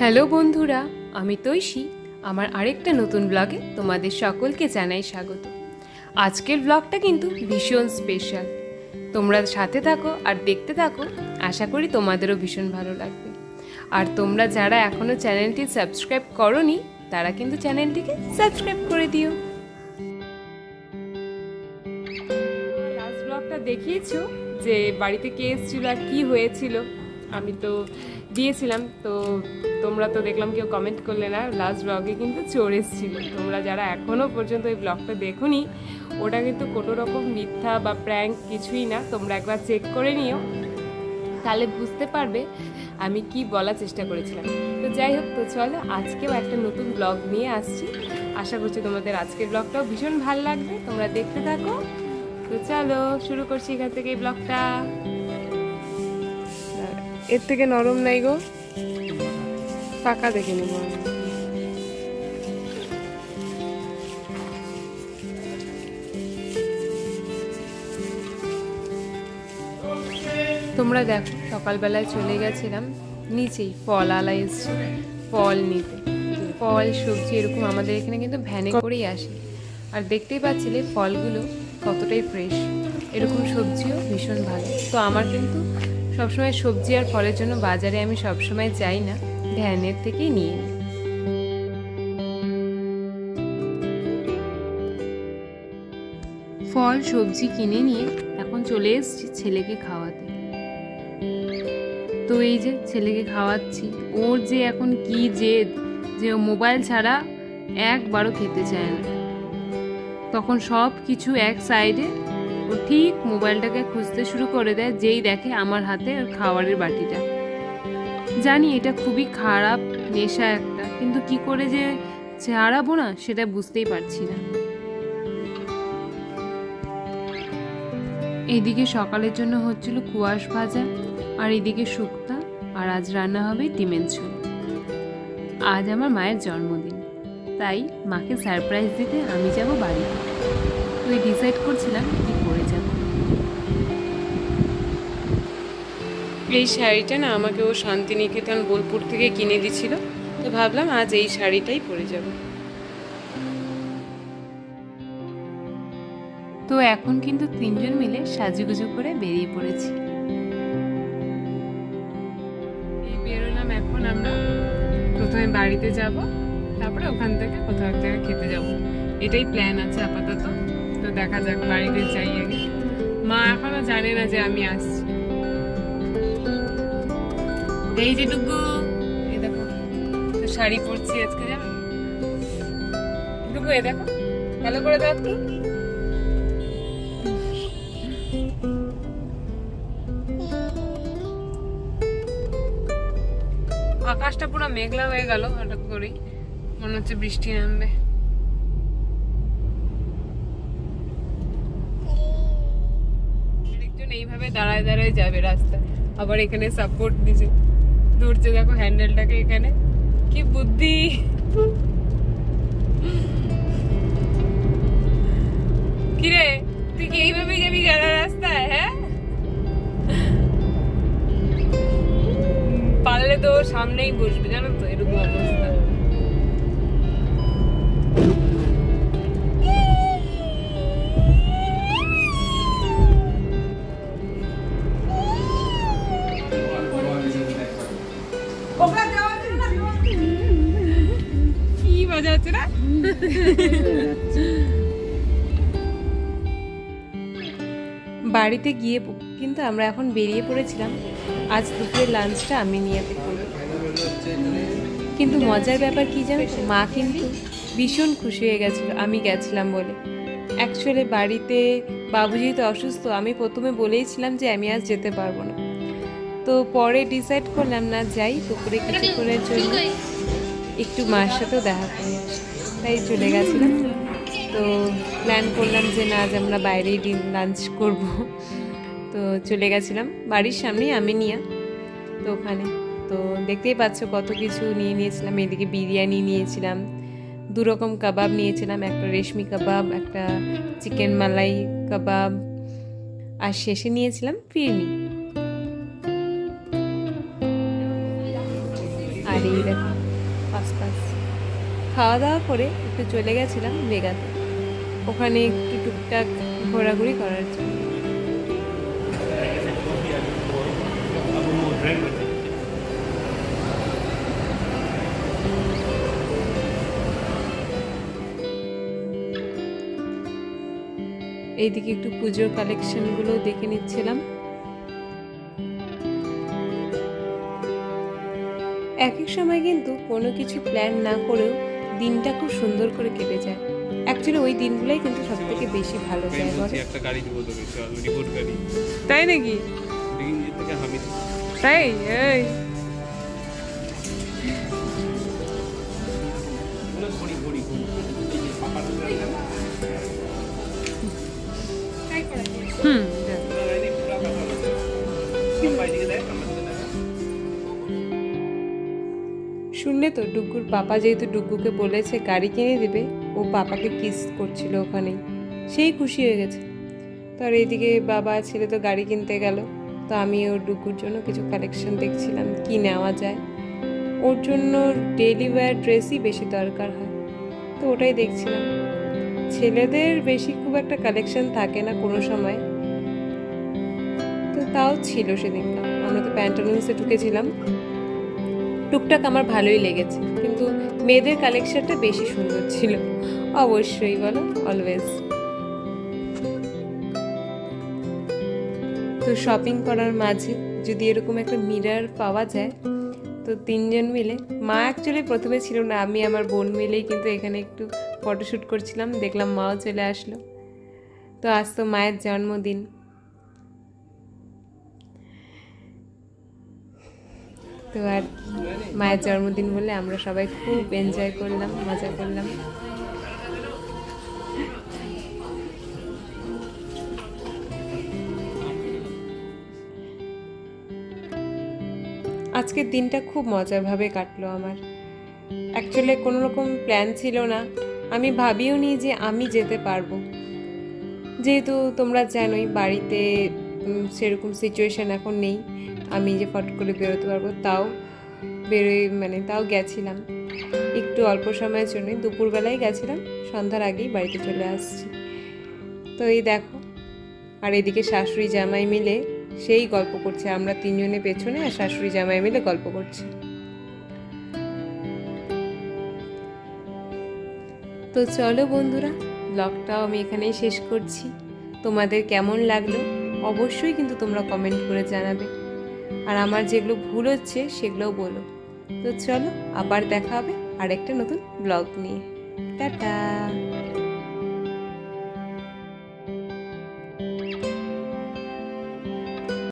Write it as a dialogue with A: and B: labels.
A: Hello বন্ধুরা, আমি তৈশী। আমার আরেকটা নতুন ব্লগে তোমাদের সকলকে জানাই স্বাগত। আজকের ব্লগটা কিন্তু ভীষণ স্পেশাল। তোমরা সাথে থাকো আর দেখতে থাকো, আশা করি তোমাদেরও ভীষণ ভালো লাগবে। আর তোমরা যারা এখনও চ্যানেলটি সাবস্ক্রাইব করোনি তারা কিন্তু চ্যানেলটিকে সাবস্ক্রাইব করে দিও। লাস্ট ব্লগটা দেখিয়েছো যে বাড়িতে কে এসেছিল আর কী হয়েছিল, আমি তো দিয়েছিলাম। তো তোমরা তো দেখলাম কেউ কমেন্ট করলে না। লাস্ট ব্লগে কিন্তু চোর এসেছিল। তোমরা যারা এখনও পর্যন্ত এই ব্লগটা দেখোনি, ওটা কিন্তু কোনো রকম মিথ্যা বা প্র্যাঙ্ক কিছুই না। তোমরা একবার চেক করে নিও, তাহলে বুঝতে পারবে আমি কি বলার চেষ্টা করেছিলাম। তো যাই হোক, তো চলো আজকেও একটা নতুন ব্লগ নিয়ে আসছি। আশা করছি তোমাদের আজকের ব্লগটাও ভীষণ ভালো লাগবে। তোমরা দেখতে থাকো। তো চলো শুরু করছি এখান থেকে এই ব্লগটা। এর থেকে নরম নাই গো, পাকা দেখে নিব। তোমরা দেখো, সকালবেলায় চলে গেছিলাম নিচেই, ফল আলা এসছে ফল নিতে। ফল সবজি এরকম আমাদের এখানে কিন্তু ভ্যানে করেই আসে। আর দেখতেই পাচ্ছিলে ফলগুলো কতটাই ফ্রেশ। এরকম সবজিও ভীষণ ভালো। তো আমার কিন্তু সবসময় সবজি আর ফলের জন্য বাজারে আমি সবসময় যাই না, ভ্যানের থেকেই নিয়ে নিই। ফল সবজি কিনে নিয়ে এখন চলে এসেছি ছেলেকে খাওয়াতে। তো এই যে ছেলেকে খাওয়াচ্ছি, ওর যে এখন কি জেদ যে ও মোবাইল ছাড়া একবারও খেতে চায় না। তখন সব কিছু এক সাইডে, ও ঠিক মোবাইলটাকে খুঁজতে শুরু করে দেয় যেই দেখে আমার হাতে ওর খাবারের বাটিটা। জানি এটা খুবই খারাপ নেশা একটা, কিন্তু কি করে যে ছাড়াবো না সেটা বুঝতেই পারছি না। এইদিকে সকালের জন্য হচ্ছিল কুয়াশ ভাজা, আর এইদিকে শুক্তা, আর আজ রান্না হবে ডিমের ঝোল। আজ আমার মায়ের জন্মদিন, তাই মাকে সারপ্রাইজ দিতে আমি যাব বাড়িতে। তুই ডিসাইড করছিলাম কি পরে যাব। এই শাড়িটা না আমাকে ও শান্তিনিকেতন বোলপুর থেকে কিনে দিয়েছিল, তো ভাবলাম আজ এই শাড়িটাই পরে যাব। তো এখন কিন্তু তিনজন মিলে সাজুগুজু করে বেরিয়ে পড়েছি। এই বেরোলাম এখন আমরা। প্রথমে বাড়িতে যাব, তারপরে ওখান থেকে কোথাও এক জায়গায় খেতে যাব, এটাই প্ল্যান আছে আপাতত। তো দেখা যাক, বাড়িতে যাই আগে। মা এখনো জানে না যে আমি আসছি। এই যে ডুগু, এই দেখো শাড়ি পরছি আজকে, জানো ডুগু? এই দেখো, ভালো করে দাও একটু। আকাশটা পুরো মেঘলা হয়ে গেল, হঠাৎ করে মনে হচ্ছে বৃষ্টি নামবে। একজন এইভাবে দাঁড়ায় দাঁড়ায় যাবে রাস্তায়, আবার এখানে সাপোর্ট দিছে, ধরছে দেখো হ্যান্ডেলটাকে। এখানে কি বুদ্ধি! কিরে, তুই কি এইভাবে যাবি যারা রাস্তায়? হ্যাঁ, পারলে তো সামনেই বসবে, জানো তো, এরকম অবস্থা। কি মজা হচ্ছে না? বাড়িতে গিয়ে কিন্তু আমরা এখন বেরিয়ে পড়েছিলাম। আজ দুপুরের লাঞ্চটা আমি নিয়ে করব। কিন্তু মজার ব্যাপার কি জানো, মা কিন্তু ভীষণ খুশি হয়ে গেছিল আমি গেছিলাম বলে। অ্যাকচুয়ালি বাড়িতে বাবু যেহেতু অসুস্থ, আমি প্রথমে বলেইছিলাম যে আমি আজ যেতে পারবো না। তো পরে ডিসাইড করলাম না যাই, দুপুরে কিছুক্ষণের জন্য একটু মার সাথেও দেখা করে আসি, তাই চলে গেছিলাম। তো প্ল্যান করলাম যে না, আজ আমরা বাইরেই লাঞ্চ করব। তো চলে গেছিলাম বাড়ির সামনেই আমিনিয়া, তো ওখানে তো দেখতেই পাচ্ছ কত কিছু নিয়ে নিয়েছিলাম। এদিকে বিরিয়ানি নিয়েছিলাম, 2 রকম কাবাব নিয়েছিলাম, একটা রেশমি কাবাব, একটা চিকেন মালাই কাবাব, আর শেষে নিয়েছিলাম ফিরনি। আর এই দেখো পাস খাওয়া দাওয়া করে একটু চলে গেছিলাম মেগাতে, ওখানে একটু টুকটাক ঘোরাঘুরি করার জন্য। এইদিকে একটু পুজোর কালেকশনগুলো দেখে নিচ্ছিলাম। এক এক সময় কিন্তু কোনো কিছু প্ল্যান না করেও দিনটা খুব সুন্দর করে কেটে যায়। অ্যাকচুয়ালি ওই দিনগুলোই কিন্তু সব থেকে বেশি ভালো যায়।
B: একটা গাড়ি দিব তোকে, রিপোর্ট গাড়ি।
A: তাই নাকি?
B: ডিঙ্গি থেকে হামিদ।
A: তাই এই
B: ঘড়ি ঘড়ি ঘড়ি
A: শুনলে তো, ডুগ্গুর পাপা যেহেতু ডুগ্গুকে বলেছে গাড়ি কিনে দেবে, ও পাপাকে কিস করছিল ওখানেই, সেই খুশি হয়ে গেছে। তো আর এইদিকে বাবা ছেলে তো গাড়ি কিনতে গেল, তো আমি ওর ডুগ্গুর জন্য কিছু কালেকশন দেখছিলাম কি নেওয়া যায়। ওর জন্য ডেইলি ওয়্যার ড্রেসই বেশি দরকার হয়, তো ওটাই দেখছিলাম। ছেলেদের বেশি খুব একটা কালেকশন থাকে না কোনো সময়, তো তাও ছিল সেদিনটা। আমরা তো প্যান্টালুন্সে ঢুকেছিলাম, টুকটাক আমার ভালোই লেগেছে, কিন্তু মেয়েদের কালেকশনটা বেশি সুন্দর ছিল। অবশ্যই বলো, অলওয়েজ। তো শপিং করার মাঝে যদি এরকম একটা মিরর পাওয়া যায়, তো তিনজন মিলে, মা অ্যাকচুয়ালি প্রথমে ছিল না, আমি আমার বোন মিলেই কিন্তু এখানে একটু ফটোশ্যুট করছিলাম, দেখলাম মাও চলে আসলো। তো আজ তো মায়ের জন্মদিন, তো আর মায়ের জন্মদিন বলে আমরা সবাই খুব এনজয় করলাম, মজা করলাম। আজকের দিনটা খুব মজারভাবে কাটলো আমার। অ্যাকচুয়ালি কোনো রকম প্ল্যান ছিল না, আমি ভাবিও নি যে আমি যেতে পারবো, যেহেতু তোমরা জানোই বাড়িতে সেরকম সিচুয়েশন এখন নেই আমি যে ফট করে বেরোতে পারবো। তাও তাও গেছিলাম একটু অল্প সময়ের জন্যই, দুপুরবেলায় গেছিলাম, সন্ধ্যার আগেই বাড়িতে চলে আসছি। তো এই দেখো, আর এদিকে শাশুড়ি জামাই মিলে সেই গল্প করছে, আমরা তিনজনে পেছনে আর শাশুড়ি জামাই মিলে গল্প করছে। তো চলো বন্ধুরা, ব্লগটাও আমি এখানেই শেষ করছি। তোমাদের কেমন লাগলো অবশ্যই কিন্তু তোমরা কমেন্ট করে জানাবে, আর আমার যেগুলো ভুল হচ্ছে সেগুলোও বলো। তো চলো, আবার দেখা হবে আরেকটা নতুন ব্লগ নিয়ে। টাটা।